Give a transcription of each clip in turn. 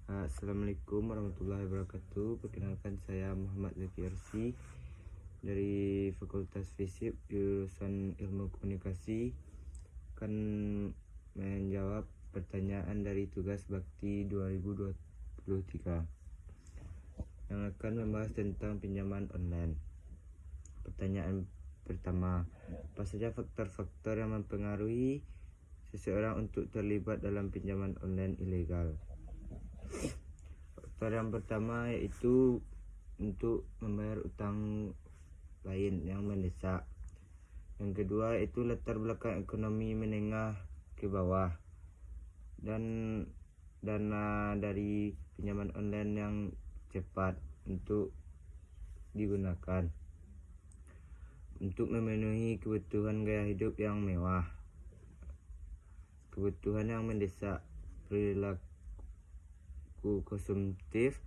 Assalamualaikum warahmatullahi wabarakatuh. Perkenalkan, saya Muhammad Zaki dari Fakultas Fisip jurusan Ilmu Komunikasi, akan menjawab pertanyaan dari tugas bakti 2023 yang akan membahas tentang pinjaman online. Pertanyaan pertama, apa saja faktor-faktor yang mempengaruhi seseorang untuk terlibat dalam pinjaman online ilegal? Faktor yang pertama yaitu untuk membayar utang lain yang mendesak. Yang kedua itu latar belakang ekonomi menengah ke bawah, dan dana dari pinjaman online yang cepat untuk digunakan untuk memenuhi kebutuhan gaya hidup yang mewah, kebutuhan yang mendesak, perilaku konsumtif,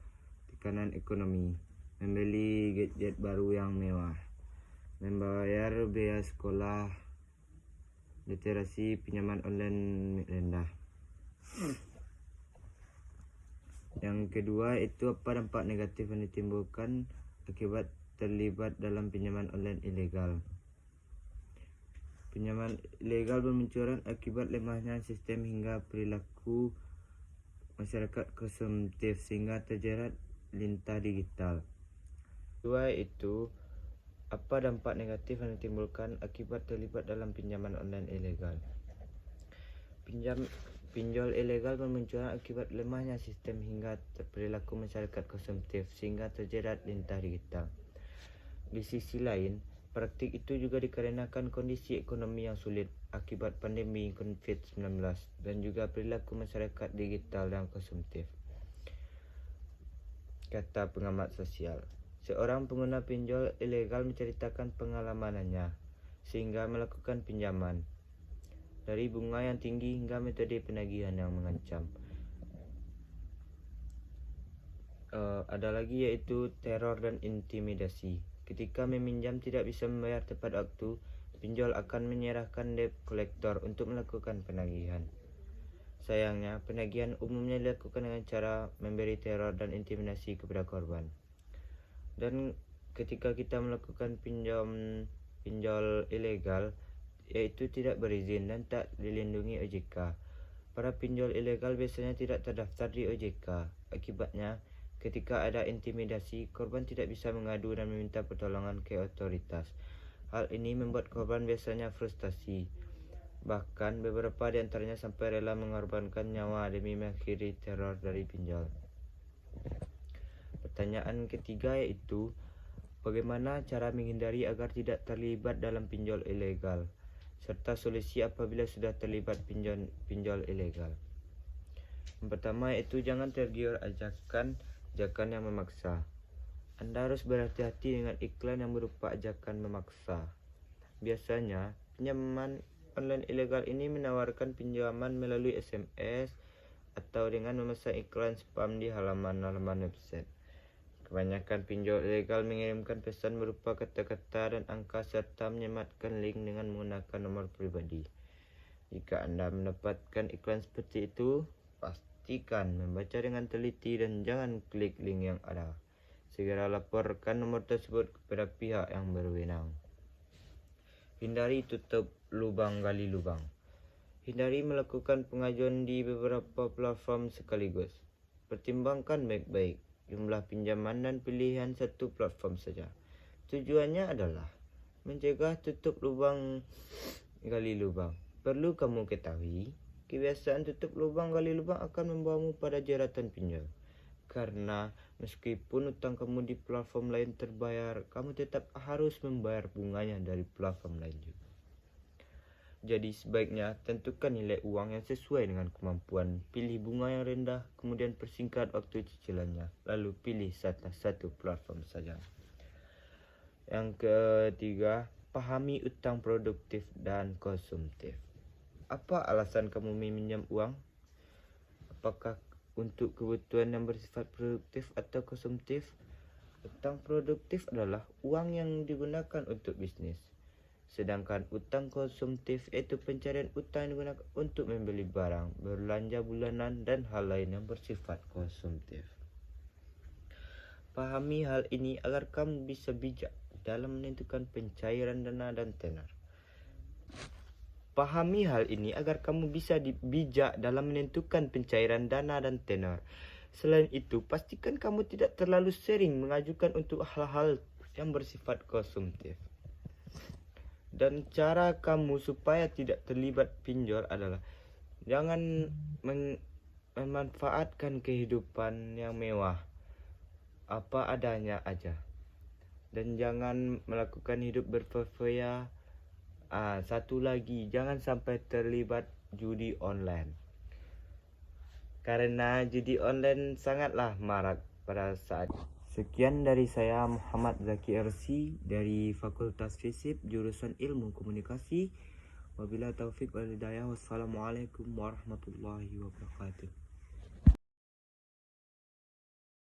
tekanan ekonomi, membeli gadget baru yang mewah, membayar biaya sekolah, literasi pinjaman online rendah. Yang kedua itu apa dampak negatif yang ditimbulkan akibat terlibat dalam pinjaman online ilegal. Pinjaman ilegal bermunculan akibat lemahnya sistem hingga perilaku masyarakat konsumtif sehingga terjerat lintah digital. Kedua itu apa dampak negatif yang ditimbulkan akibat terlibat dalam pinjaman online ilegal. Pinjol ilegal bermunculan akibat lemahnya sistem hingga perilaku masyarakat konsumtif sehingga terjerat lintah digital. Di sisi lain, praktik itu juga dikarenakan kondisi ekonomi yang sulit akibat pandemi COVID-19 dan juga perilaku masyarakat digital yang konsumtif. Kata pengamat sosial, seorang pengguna pinjol ilegal menceritakan pengalamannya sehingga melakukan pinjaman, dari bunga yang tinggi hingga metode penagihan yang mengancam. Ada lagi yaitu teror dan intimidasi. Ketika meminjam tidak bisa membayar tepat waktu, pinjol akan menyerahkan debt collector untuk melakukan penagihan. Sayangnya, penagihan umumnya dilakukan dengan cara memberi teror dan intimidasi kepada korban. Dan ketika kita melakukan pinjol ilegal, yaitu tidak berizin dan tak dilindungi OJK. Para pinjol ilegal biasanya tidak terdaftar di OJK. Akibatnya, ketika ada intimidasi, korban tidak bisa mengadu dan meminta pertolongan ke otoritas. Hal ini membuat korban biasanya frustasi. Bahkan beberapa di antaranya sampai rela mengorbankan nyawa demi mengakhiri teror dari pinjol. Pertanyaan ketiga yaitu, bagaimana cara menghindari agar tidak terlibat dalam pinjol ilegal, serta solusi apabila sudah terlibat pinjol ilegal. Yang pertama yaitu jangan tergiur ajakan yang memaksa. Anda harus berhati-hati dengan iklan yang berupa ajakan memaksa. Biasanya, pinjaman online ilegal ini menawarkan pinjaman melalui SMS atau dengan memesan iklan spam di halaman-halaman website. Kebanyakan pinjol ilegal mengirimkan pesan berupa kata-kata dan angka serta menyematkan link dengan menggunakan nomor pribadi. Jika Anda mendapatkan iklan seperti itu, pastikan membaca dengan teliti dan jangan klik link yang ada. Segera laporkan nomor tersebut kepada pihak yang berwenang. Hindari tutup lubang gali lubang. Hindari melakukan pengajuan di beberapa platform sekaligus. Pertimbangkan baik-baik jumlah pinjaman dan pilihan satu platform saja. Tujuannya adalah mencegah tutup lubang gali lubang. Perlu kamu ketahui, kebiasaan tutup lubang gali lubang akan membawamu pada jeratan pinjol. Karena meskipun utang kamu di platform lain terbayar, kamu tetap harus membayar bunganya dari platform lain juga. Jadi sebaiknya tentukan nilai uang yang sesuai dengan kemampuan, pilih bunga yang rendah, kemudian persingkat waktu cicilannya, lalu pilih satu platform saja. Yang ketiga, pahami utang produktif dan konsumtif. Apa alasan kamu meminjam uang? Apakah untuk kebutuhan yang bersifat produktif atau konsumtif? Utang produktif adalah uang yang digunakan untuk bisnis. Sedangkan utang konsumtif yaitu pencarian utang yang digunakan untuk membeli barang, belanja bulanan, dan hal lain yang bersifat konsumtif. Pahami hal ini agar kamu bisa bijak dalam menentukan pencairan dana dan tenor. Pahami hal ini agar kamu bisa bijak dalam menentukan pencairan dana dan tenor. Selain itu, pastikan kamu tidak terlalu sering mengajukan untuk hal-hal yang bersifat konsumtif. Dan cara kamu supaya tidak terlibat pinjol adalah jangan memanfaatkan kehidupan yang mewah apa adanya aja, dan jangan melakukan hidup berfoya-foya. Satu lagi, jangan sampai terlibat judi online, karena judi online sangatlah marak pada saat. Sekian dari saya, Muhammad Zaki RC dari Fakultas FISIP jurusan Ilmu Komunikasi. Wabillahi taufik wal hidayah. Wassalamualaikum warahmatullahi wabarakatuh.